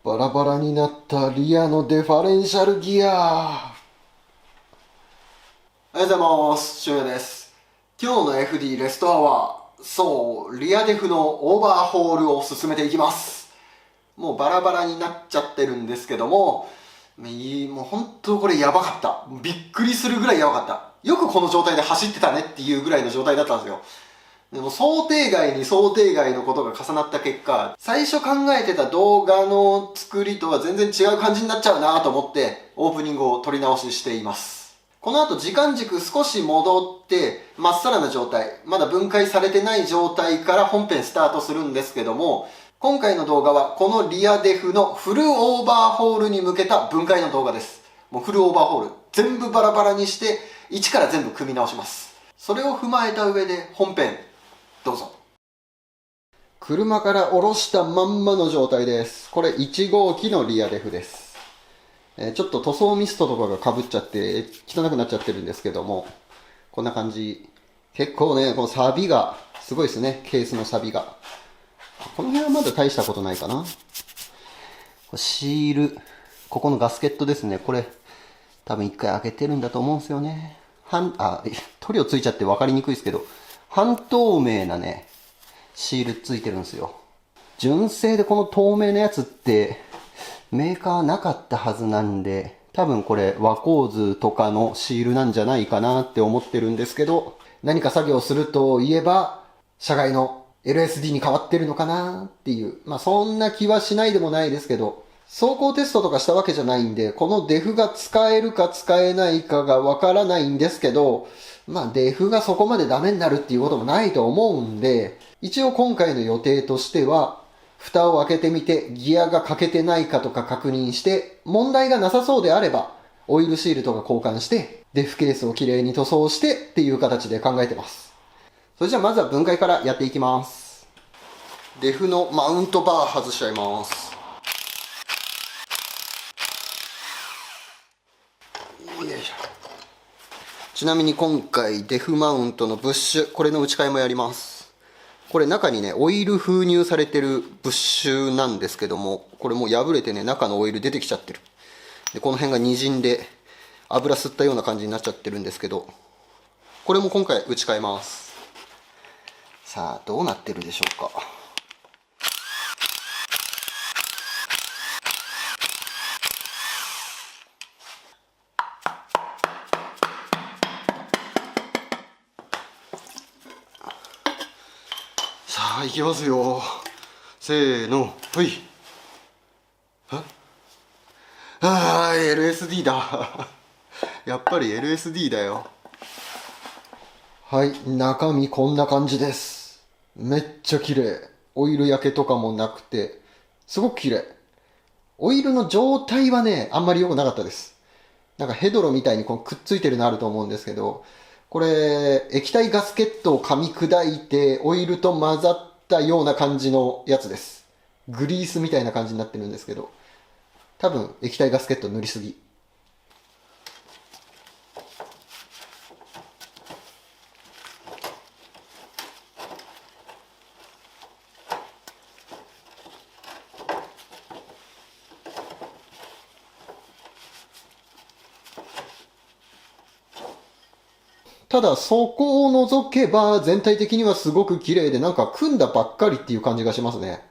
バラバラになったリアのデファレンシャルギア。おはようございます。しゅんやです。今日の FD レストアは、リアデフのオーバーホールを進めていきます。もうバラバラになっちゃってるんですけども、もう本当これやばかった。びっくりするぐらいやばかった。よくこの状態で走ってたねっていうぐらいの状態だったんですよ。でも想定外に想定外のことが重なった結果、最初考えてた動画の作りとは全然違う感じになっちゃうなと思って、オープニングを撮り直ししています。この後時間軸少し戻って、まっさらな状態、まだ分解されてない状態から本編スタートするんですけども、今回の動画はこのリアデフのフルオーバーホールに向けた分解の動画です。もうフルオーバーホール、全部バラバラにして、一から全部組み直します。それを踏まえた上で本編、どうぞ。車から下ろしたまんまの状態です。これ1号機のリアデフです。ちょっと塗装ミストとかがかぶっちゃって汚くなっちゃってるんですけども、こんな感じ。結構ね、このサビがすごいですね。ケースのサビが。この辺はまだ大したことないかな。シール、ここのガスケットですね。これ多分一回開けてるんだと思うんですよね。塗料ついちゃって分かりにくいですけど、半透明なね、シールついてるんですよ。純正でこの透明なやつってメーカーなかったはずなんで、多分これワコーズとかのシールなんじゃないかなって思ってるんですけど、何か作業するといえば、車外の LSD に変わってるのかなっていう。そんな気はしないでもないですけど、走行テストとかしたわけじゃないんで、このデフが使えるか使えないかがわからないんですけど、デフがそこまでダメになるっていうこともないと思うんで、一応今回の予定としては、蓋を開けてみてギアが欠けてないかとか確認して、問題がなさそうであれば、オイルシールとか交換して、デフケースをきれいに塗装してっていう形で考えてます。それじゃあまずは分解からやっていきます。デフのマウントバー外しちゃいます。よいしょ。ちなみに今回デフマウントのブッシュ、これの打ち替えもやります。これ中にね、オイル封入されてるブッシュなんですけども、これもう破れてね、中のオイル出てきちゃってる。で、この辺が滲んで、油吸ったような感じになっちゃってるんですけど、これも今回打ち替えます。さあ、どうなってるでしょうか。さあ、いきますよ。せーの、ほい。LSD だ。やっぱり LSD だよ。はい、中身こんな感じです。めっちゃ綺麗。オイル焼けとかもなくて、すごく綺麗。オイルの状態はね、あんまり良くなかったです。なんかヘドロみたいにこうくっついてるのあると思うんですけど、これ、液体ガスケットを噛み砕いて、オイルと混ざったような感じのやつです。グリースみたいな感じになってるんですけど、多分液体ガスケット塗りすぎ。ただそこを除けば全体的にはすごく綺麗で、なんか組んだばっかりっていう感じがしますね。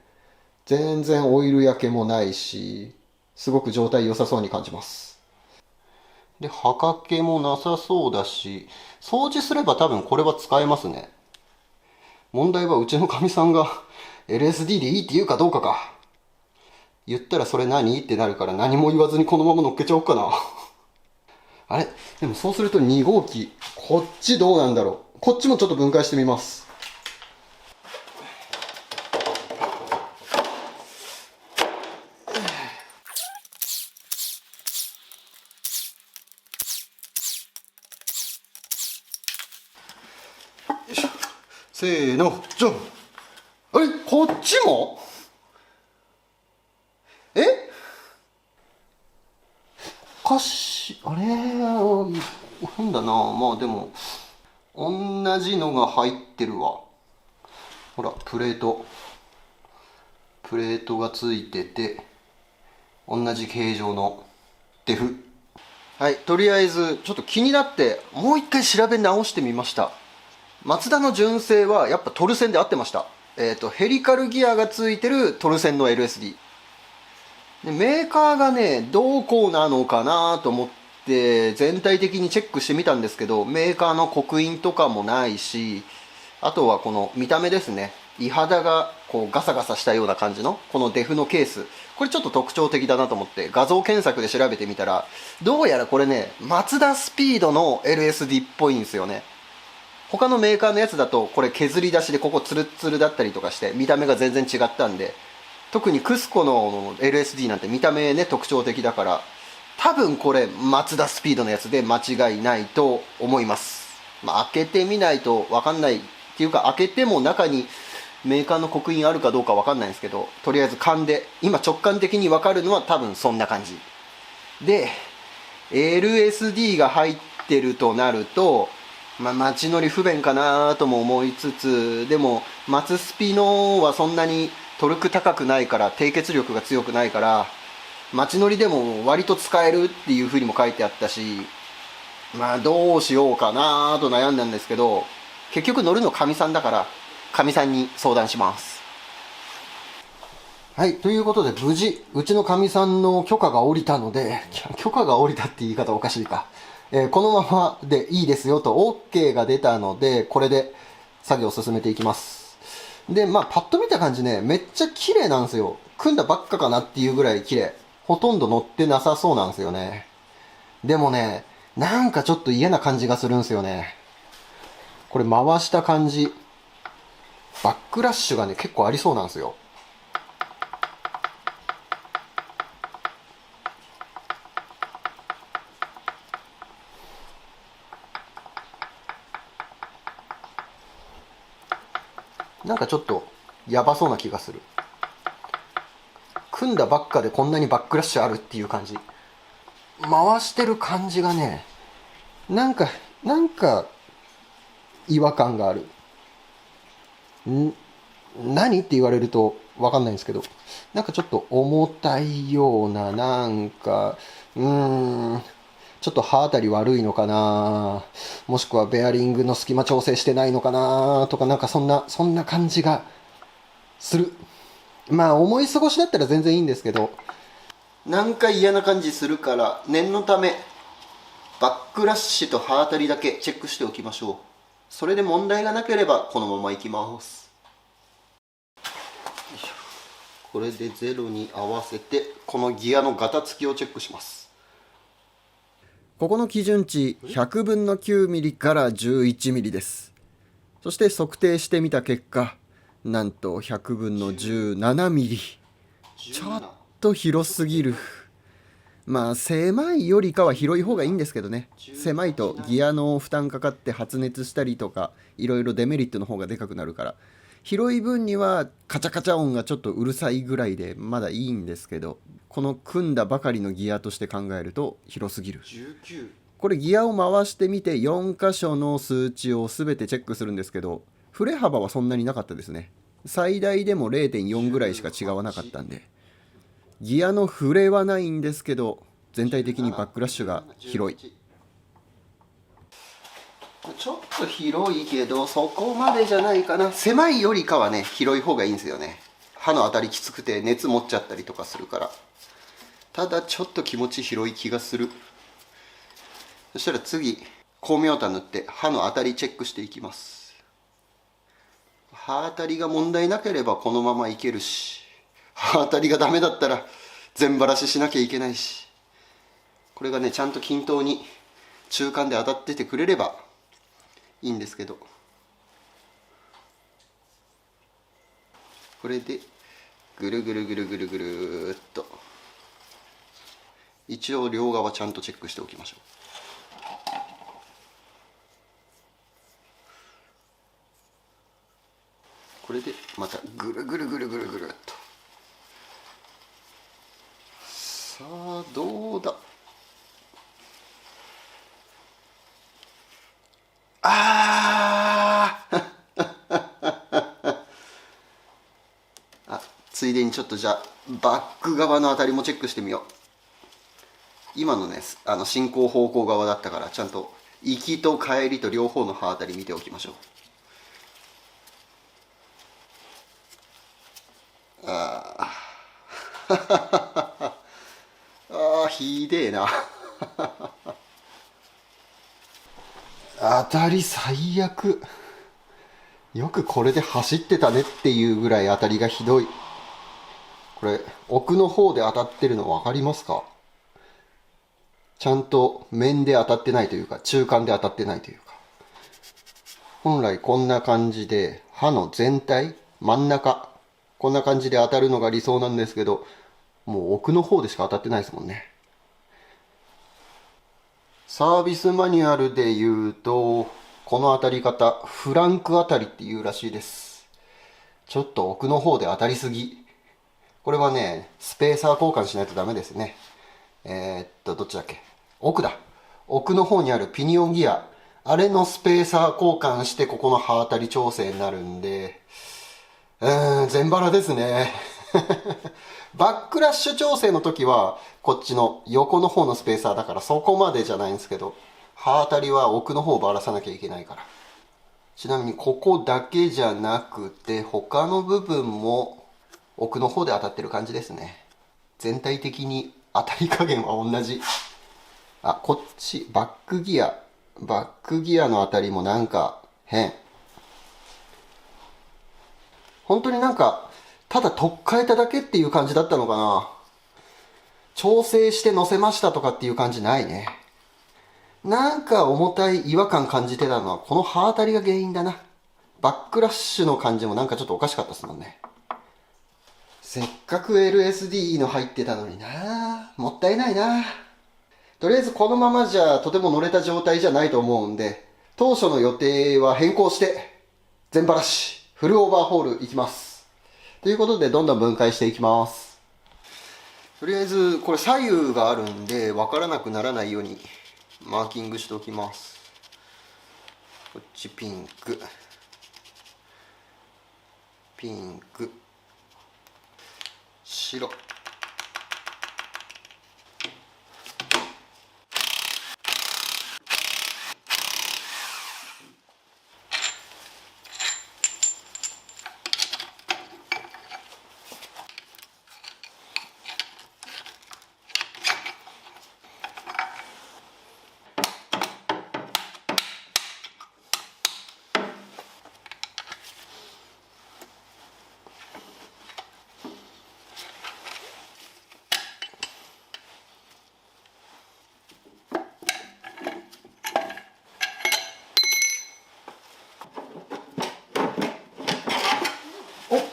全然オイル焼けもないし、すごく状態良さそうに感じます。で、はかけもなさそうだし、掃除すれば多分これは使えますね。問題はうちのかみさんが LSD でいいって言うかどうかか。言ったらそれ何ってなるから何も言わずにこのまま乗っけちゃおうかな。あれでもそうすると2号機、こっちどうなんだろう。こっちもちょっと分解してみます。よいしょ。せーの、じゃん。あれこっちもあれなんだな。まあでも、同じのが入ってるわ。ほら、プレートがついてて、同じ形状のデフ。はい、とりあえずちょっと気になってもう一回調べ直してみました。マツダの純正はやっぱトル線で合ってました。ヘリカルギアがついてるトル線の LSD で、メーカーがねどこなのかなと思って全体的にチェックしてみたんですけど、メーカーの刻印とかもないし、あとはこの見た目ですね、イ肌がこうガサガサしたような感じのこのデフのケース、これちょっと特徴的だなと思って画像検索で調べてみたら、どうやらこれねマツダスピードの LSD っぽいんですよね。他のメーカーのやつだとこれ削り出しでここツルッツルだったりとかして見た目が全然違ったんで、特にクスコの LSD なんて見た目ね特徴的だから、多分これマツダスピードのやつで間違いないと思います。まあ開けてみないと分かんないっていうか、開けても中にメーカーの刻印あるかどうか分かんないんですけど、とりあえず勘で今直感的に分かるのは多分そんな感じで、 LSD が入ってるとなると、まあ、街乗り不便かなとも思いつつ、でもマツスピのはそんなにトルク高くないから、低血力が強くないから、街乗りでも割と使えるっていう風にも書いてあったし、まあどうしようかなと悩んだんですけど、結局乗るのかみさんだからかみさんに相談します。はい、ということで無事うちのかみさんの許可が下りたので、許可が下りたって言い方おかしいか、このままでいいですよと OK が出たので、これで作業を進めていきます。でまあパッと見た感じね、めっちゃ綺麗なんですよ。組んだばっかかなっていうぐらい綺麗。ほとんど乗ってなさそうなんですよね。でもね、なんかちょっと嫌な感じがするんですよね。これ回した感じ、バックラッシュがね結構ありそうなんですよ。なんかちょっとやばそうな気がする。組んだばっかでこんなにバックラッシュあるっていう感じ。回してる感じがね、なんか違和感がある。何って言われると分かんないんですけど、なんかちょっと重たいような、なんかちょっと刃当たり悪いのかな、もしくはベアリングの隙間調整してないのかなとか、なんかそんな感じがする。まあ思い過ごしだったら全然いいんですけど、なんか嫌な感じするから念のためバックラッシュと刃当たりだけチェックしておきましょう。それで問題がなければこのままいきます。これでゼロに合わせてこのギアのガタつきをチェックします。ここの基準値100分の9ミリから11ミリです。そして測定してみた結果、なんと100分の17ミリ。ちょっと広すぎる。まあ狭いよりかは広い方がいいんですけどね。狭いとギアの負担かかって発熱したりとか、いろいろデメリットの方がでかくなるから、広い分にはカチャカチャ音がちょっとうるさいぐらいでまだいいんですけど、この組んだばかりのギアとして考えると広すぎる。これギアを回してみて4箇所の数値を全てチェックするんですけど、振れ幅はそんなになかったですね。最大でも 0.4 ぐらいしか違わなかったんで、ギアの振れはないんですけど、全体的にバックラッシュが広い。ちょっと広いけどそこまでじゃないかな。狭いよりかはね広い方がいいんですよね。刃の当たりきつくて熱持っちゃったりとかするから。ただちょっと気持ち広い気がする。そしたら次光明炭塗って刃の当たりチェックしていきます。刃当たりが問題なければこのままいけるし、刃当たりがダメだったら全ばらししなきゃいけないし、これがねちゃんと均等に中間で当たっててくれればいいんですけど、これでぐるぐるぐるぐるぐるっと一応両側ちゃんとチェックしておきましょう。これでまたぐるぐるぐるぐるぐるっと。さあどうだ。あついででにちょっとじゃあバック側の当たりもチェックしてみよう。今のね進行方向側だったから、ちゃんと行きと帰りと両方の刃当たり見ておきましょう。ああひでえな当たり最悪。よくこれで走ってたねっていうぐらい当たりがひどい。これ奥の方で当たってるの分かりますか？ちゃんと面で当たってないというか、中間で当たってないというか。本来こんな感じで刃の全体真ん中こんな感じで当たるのが理想なんですけど、もう奥の方でしか当たってないですもんね。サービスマニュアルで言うと、この当たり方フランク当たりっていうらしいです。ちょっと奥の方で当たりすぎ。これはねスペーサー交換しないとダメですね。どっちだっけ、奥だ。奥の方にあるピニオンギア、あれのスペーサー交換してここの刃当たり調整になるんで、全バラですねバックラッシュ調整の時はこっちの横の方のスペーサーだからそこまでじゃないんですけど、刃当たりは奥の方をばらさなきゃいけないから。ちなみにここだけじゃなくて他の部分も奥の方で当たってる感じですね。全体的に当たり加減は同じ。あ、こっちバックギアの当たりもなんか変。本当になんかただ取っ替えただけっていう感じだったのかな。調整して乗せましたとかっていう感じないね。なんか重たい違和感感じてたのはこの刃当たりが原因だな。バックラッシュの感じもなんかちょっとおかしかったですもんね。せっかく LSD の入ってたのにな、もったいないな。とりあえずこのままじゃとても乗れた状態じゃないと思うんで、当初の予定は変更して全バラシフルオーバーホールいきます。ということでどんどん分解していきます。とりあえずこれ左右があるんで分からなくならないようにマーキングしておきます。こっちピンク白。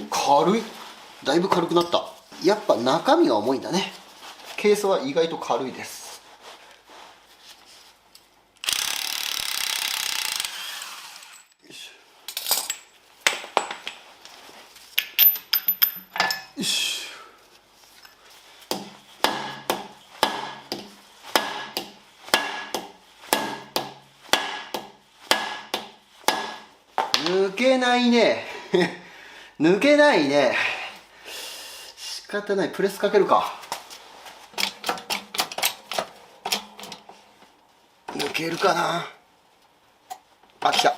軽い。だいぶ軽くなった。やっぱ中身が重いんだね。ケースは意外と軽いです。よし。抜けないね抜けないね。仕方ない。プレスかけるか。抜けるかな。あ、来た。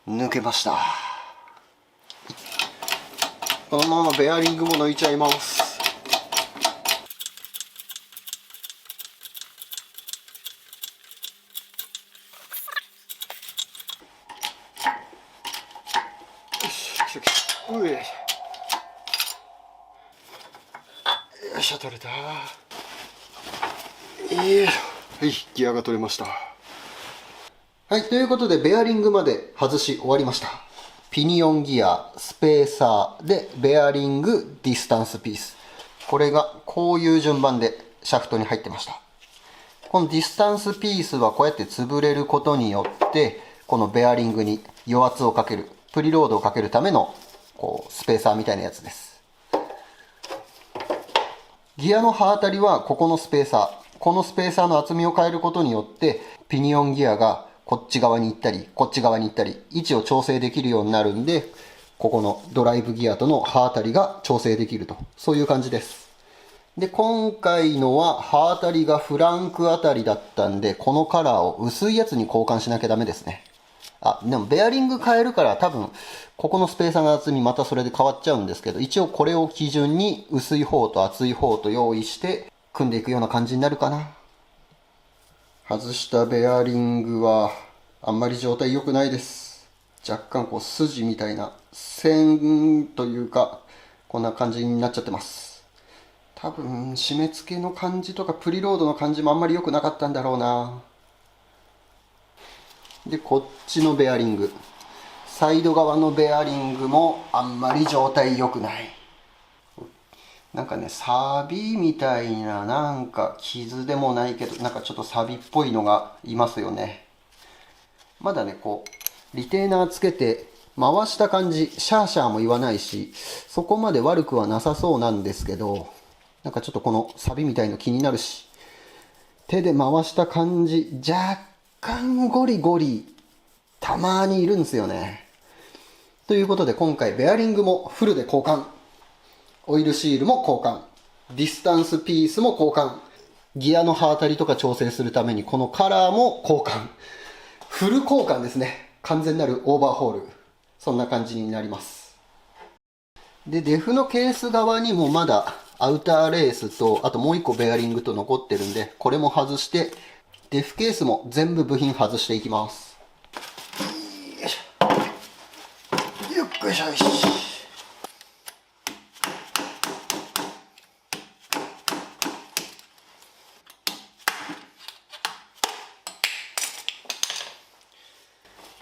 抜けました。このままベアリングも抜いちゃいます。よいしょ、取れた。はい、ギアが取れました。はい、ということでベアリングまで外し終わりました。ピニオンギア、スペーサーでベアリング、ディスタンスピース。これがこういう順番でシャフトに入ってました。このディスタンスピースはこうやって潰れることによってこのベアリングに余圧をかける、プリロードをかけるためのこうスペーサーみたいなやつです。ギアの刃当たりはここのスペーサー、このスペーサーの厚みを変えることによってピニオンギアがこっち側に行ったり、こっち側に行ったり、位置を調整できるようになるんで、ここのドライブギアとの刃あたりが調整できると。そういう感じです。で、今回のは刃あたりがフランクあたりだったんで、このカラーを薄いやつに交換しなきゃダメですね。でもベアリング変えるから多分、ここのスペーサーの厚みまたそれで変わっちゃうんですけど、一応これを基準に薄い方と厚い方と用意して組んでいくような感じになるかな。外したベアリングはあんまり状態良くないです。若干こう筋みたいな線というか、こんな感じになっちゃってます。多分締め付けの感じとかプリロードの感じもあんまり良くなかったんだろうな。で、こっちのベアリング。サイド側のベアリングもあんまり状態良くない。なんかね、サビみたいな、なんか傷でもないけど、なんかちょっとサビっぽいのがいますよね。まだね、こう、リテーナーつけて回した感じ、シャーシャーも言わないし、そこまで悪くはなさそうなんですけど、なんかちょっとこのサビみたいの気になるし、手で回した感じ、若干ゴリゴリ、たまにいるんですよね。ということで今回ベアリングもフルで交換。オイルシールも交換。ディスタンスピースも交換。ギアの刃当たりとか調整するためにこのカラーも交換。フル交換ですね。完全なるオーバーホール。そんな感じになります。で、デフのケース側にもまだアウターレースと、あともう一個ベアリングと残ってるんで、これも外して、デフケースも全部部品外していきます。よいしょ。よっこいしょいしょ。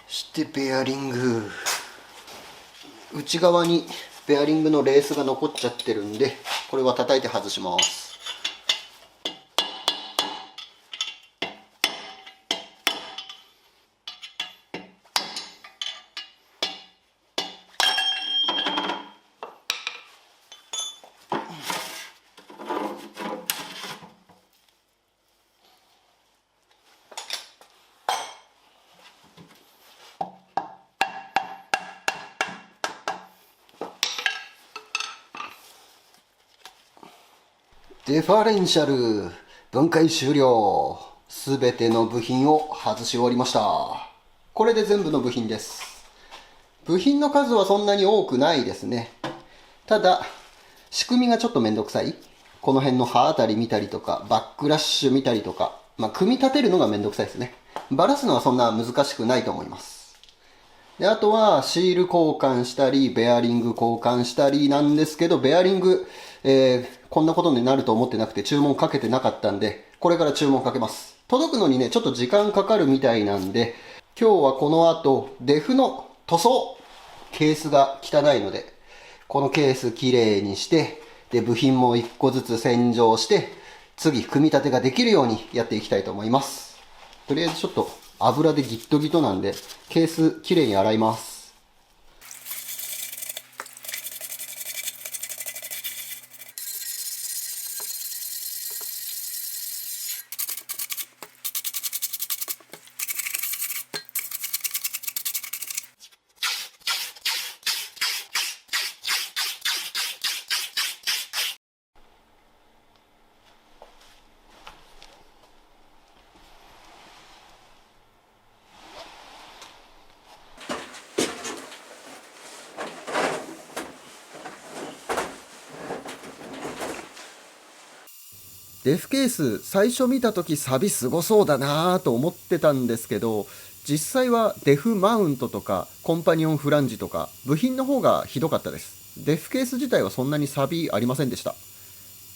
してベアリング。内側にベアリングのレースが残っちゃってるんで、これは叩いて外します。デファレンシャル分解終了。すべての部品を外し終わりました。これで全部の部品です。部品の数はそんなに多くないですね。ただ仕組みがちょっとめんどくさい。この辺の刃あたり見たりとかバックラッシュ見たりとか、組み立てるのがめんどくさいですね。バラすのはそんな難しくないと思います。で、あとはシール交換したりベアリング交換したりなんですけど、ベアリング、こんなことになると思ってなくて注文かけてなかったんで、これから注文かけます。届くのにね、ちょっと時間かかるみたいなんで、今日はこの後、デフの塗装、ケースが汚いので、このケースきれいにして、で、部品も一個ずつ洗浄して、次、組み立てができるようにやっていきたいと思います。とりあえずちょっと油でギットギトなんで、ケースきれいに洗います。デフケース最初見た時サビすごそうだなぁと思ってたんですけど、実際はデフマウントとかコンパニオンフランジとか部品の方がひどかったです。デフケース自体はそんなにサビありませんでした。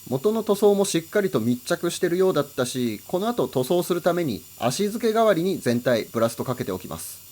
元の塗装もしっかりと密着してるようだったし、この後塗装するために足付け代わりに全体ブラストかけておきます。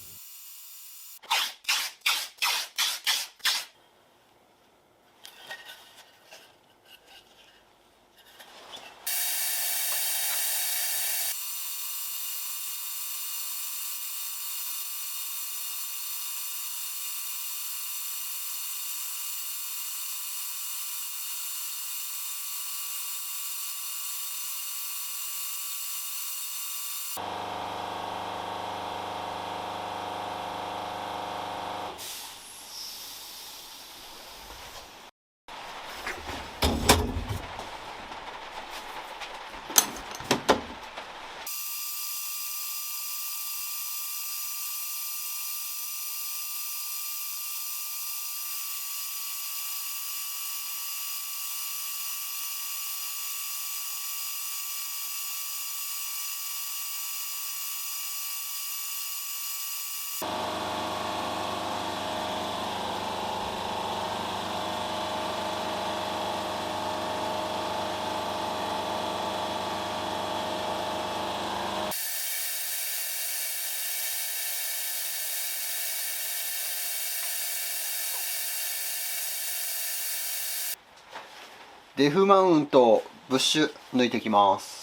デフマウントブッシュ抜いていきます。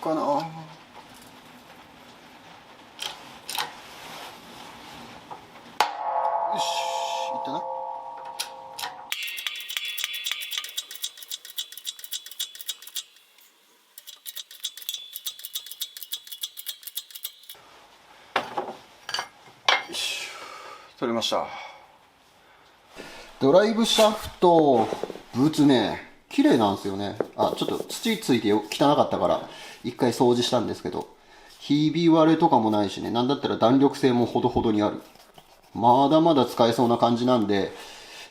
かな。よし、いったな。よし、取れました。ドライブシャフトブーツね、綺麗なんですよね。あ、ちょっと土ついて汚かったから一回掃除したんですけど、ひび割れとかもないしね、なんだったら弾力性もほどほどにある。まだまだ使えそうな感じなんで、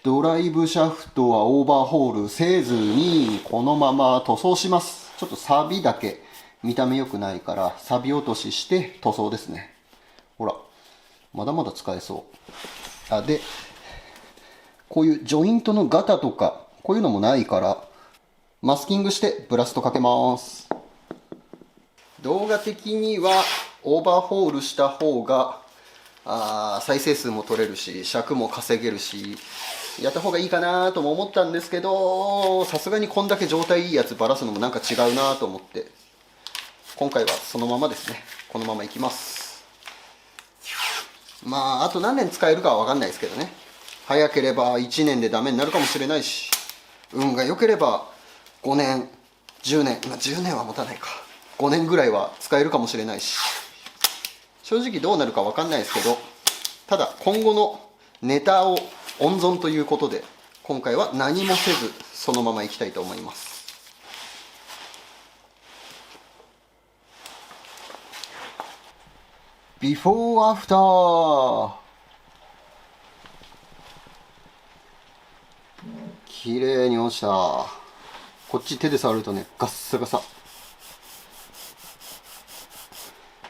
ドライブシャフトはオーバーホールせずにこのまま塗装します。ちょっとサビだけ見た目良くないからサビ落としして塗装ですね。ほら、まだまだ使えそう。あ、でこういうジョイントのガタとかこういうのもないからマスキングしてブラストかけます。動画的にはオーバーホールした方が再生数も取れるし尺も稼げるしやった方がいいかなとも思ったんですけど、さすがにこんだけ状態いいやつばらすのもなんか違うなと思って今回はそのままですね。このままいきます。まああと何年使えるかは分かんないですけどね。早ければ1年でダメになるかもしれないし、運が良ければ5年10年、まあ、10年は持たないか、5年ぐらいは使えるかもしれないし、正直どうなるか分かんないですけど、ただ今後のネタを温存ということで今回は何もせずそのままいきたいと思います。ビフォーアフター綺麗に落ちた。こっち手で触るとねガッサガサ、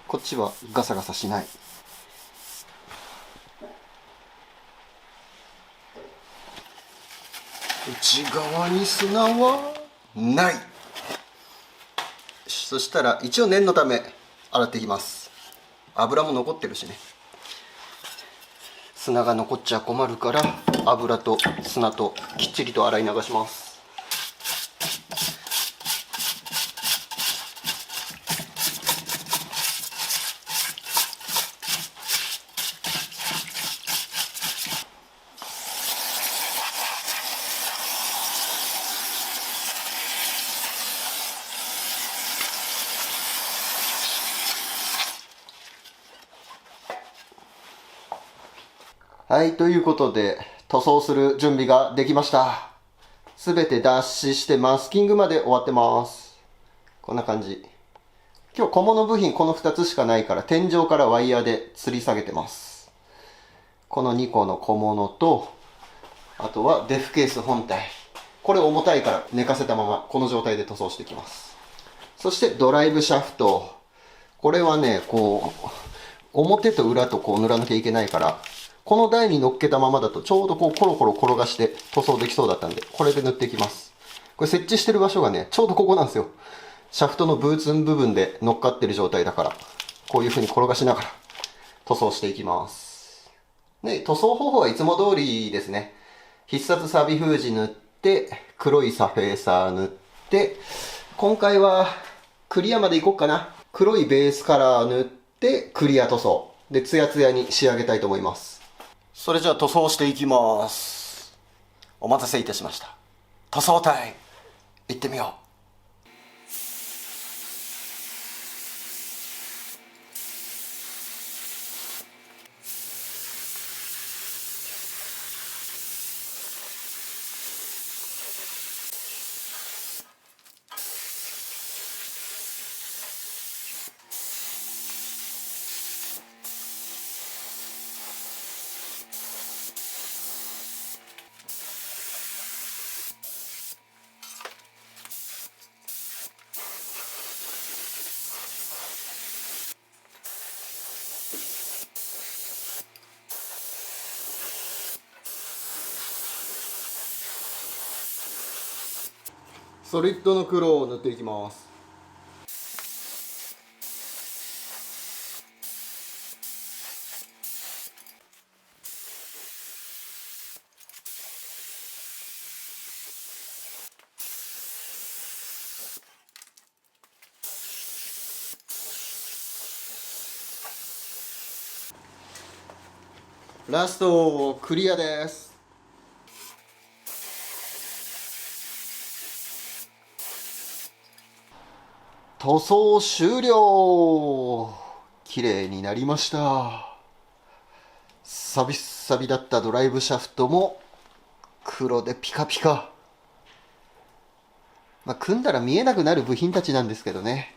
こっちはガサガサしない。内側に砂はない。そしたら一応念のため洗っていきます。油も残ってるしね、砂が残っちゃ困るから油と砂ときっちりと洗い流します。はい、ということで塗装する準備ができました。すべて脱脂してマスキングまで終わってます。こんな感じ。今日小物部品この2つしかないから天井からワイヤーで吊り下げてます。この2個の小物と、あとはデフケース本体。これ重たいから寝かせたままこの状態で塗装していきます。そしてドライブシャフト。これはね、こう表と裏とこう塗らなきゃいけないから、この台に乗っけたままだとちょうどこうコロコロ転がして塗装できそうだったんで、これで塗っていきます。これ設置してる場所がね、ちょうどここなんですよ。シャフトのブーツン部分で乗っかってる状態だから、こういう風に転がしながら塗装していきます。で、塗装方法はいつも通りですね。必殺サビ封じ塗って、黒いサフェーサー塗って、今回はクリアまでいこうかな。黒いベースカラー塗ってクリア塗装でツヤツヤに仕上げたいと思います。それじゃあ塗装していきます。お待たせいたしました。塗装隊行ってみよう。ソリッドの黒を塗っていきます。ラストクリアです。塗装終了。綺麗になりました。サビサビだったドライブシャフトも黒でピカピカ。組んだら見えなくなる部品たちなんですけどね。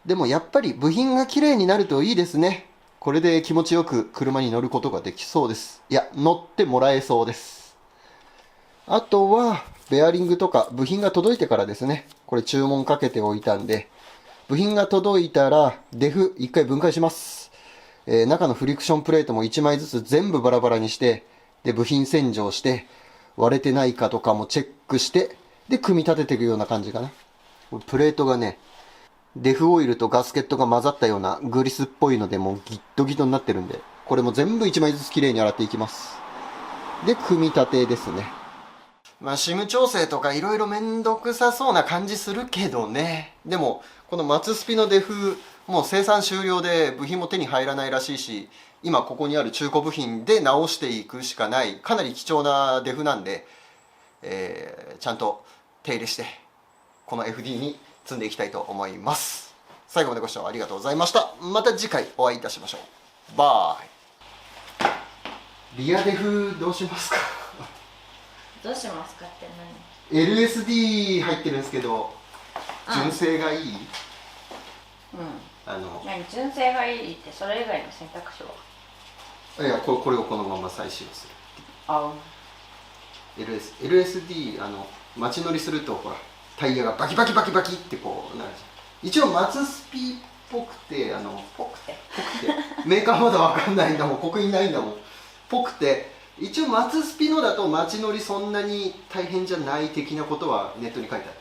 でもやっぱり部品が綺麗になるといいですね。これで気持ちよく車に乗ることができそうです。いや、乗ってもらえそうです。あとは、ベアリングとか部品が届いてからですね。これ注文かけておいたんで、部品が届いたら、デフ1回分解します。中のフリクションプレートも1枚ずつ全部バラバラにして、で、部品洗浄して、割れてないかとかもチェックして、で、組み立てていくような感じかな。プレートがね、デフオイルとガスケットが混ざったようなグリスっぽいのでもうギットギトになってるんで、これも全部1枚ずつきれいに洗っていきます。で、組み立てですね。SIM 調整とかいろいろめんどくさそうな感じするけどね。でも、このマツスピのデフ、もう生産終了で部品も手に入らないらしいし、今ここにある中古部品で直していくしかない、かなり貴重なデフなんで、ちゃんと手入れして、この FD に積んでいきたいと思います。最後までご視聴ありがとうございました。また次回お会いいたしましょう。バイ。リアデフどうしますか？どうしますかって何？ LSD 入ってるんですけど、純正がいい？何純正がいいってそれ以外の選択肢は？いや、これをこのまま再使用する。LSD 街乗りするとほらタイヤがバキバキバキバキってこうなるじゃん。一応マツスピっぽくてメーカーまだ分かんないんだもん、刻印ないんだもん。ぽくて一応マツスピのだと街乗りそんなに大変じゃない的なことはネットに書いてあっ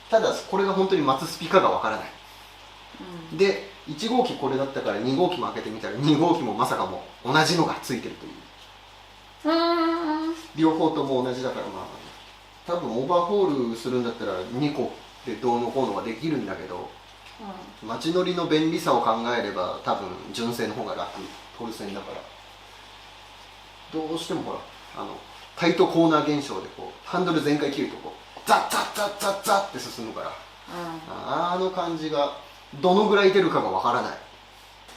た。ただこれが本当にマツスピかが分からない、で1号機これだったから2号機も開けてみたら2号機もまさかも同じのがついてるという。両方とも同じだから多分オーバーホールするんだったら2個でどうのこうのができるんだけど、街乗りの便利さを考えれば多分純正の方が楽、トル線だから。どうしてもほらタイトコーナー現象でこうハンドル全開切るとこうザッザッザッザッザッって進むから、あの感じがどのぐらい出るかがわからな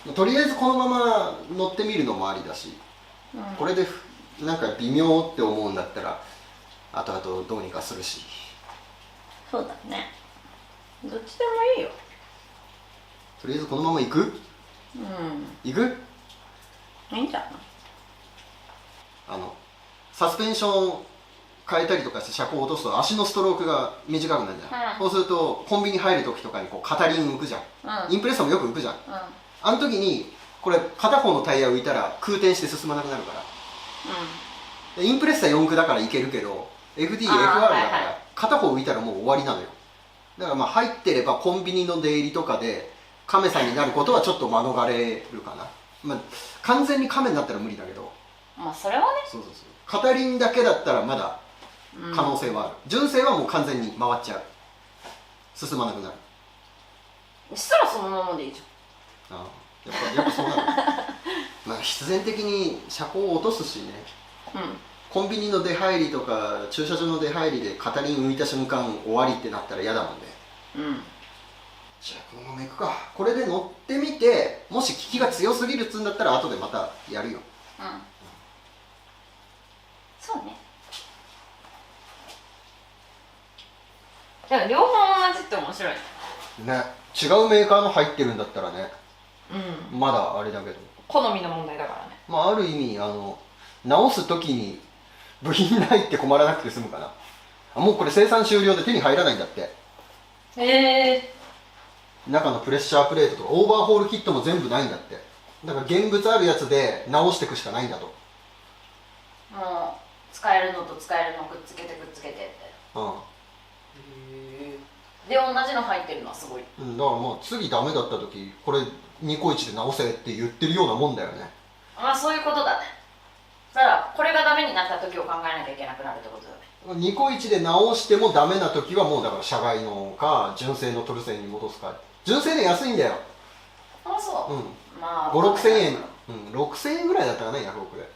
い。とりあえずこのまま乗ってみるのもありだし、これでなんか微妙って思うんだったら後々どうにかするし。そうだね、どっちでもいいよ。とりあえずこのまま行く？行く？いいんじゃない？サスペンション変えたりとかして車高を落とすと足のストロークが短くなるじゃん、そうするとコンビニ入る時とかにこう片輪浮くじゃん、インプレッサーもよく浮くじゃん、あの時にこれ片方のタイヤ浮いたら空転して進まなくなるから、インプレッサー4駆だからいけるけど FD、FR だから片方浮いたらもう終わりなのよ。だから入ってればコンビニの出入りとかでカメさんになることはちょっと免れるかな。完全にカメになったら無理だけど、それはね、そう片輪だけだったらまだ可能性はある、純正はもう完全に回っちゃう、進まなくなる。そしたらそのままでいいじゃん。やっぱそうなる必然的に車高を落とすしね、コンビニの出入りとか駐車場の出入りで片輪浮いた瞬間終わりってなったら嫌だもんね。じゃあこのまま行くか。これで乗ってみて、もし効きが強すぎるっつうんだったら後でまたやるよ。そうね。でも両方同じって面白いね。違うメーカーの入ってるんだったらね、まだあれだけど好みの問題だからね。ある意味直す時に部品ないって困らなくて済むかな。もうこれ生産終了で手に入らないんだって。中のプレッシャープレートとかオーバーホールキットも全部ないんだって。だから現物あるやつで直していくしかないんだと。もう使えるのと使えるのをくっつけてって。で同じの入ってるのはすごい。うん、だからまあ次ダメだった時これニコイチで直せって言ってるようなもんだよね。まあそういうことだね。だからこれがダメになった時を考えなきゃいけなくなるってことだね。ニコイチで直してもダメな時はもうだから社外のか純正のトルセンに戻すか。純正で安いんだよ。ああそう、うん、まあ5、6千円、6000円ぐらいだったかね、ヤフオクで。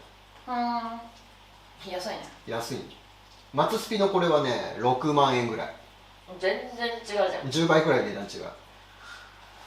安いね。安い。松スピのこれはね6万円ぐらい。全然違うじゃん。10倍くらい値段違う。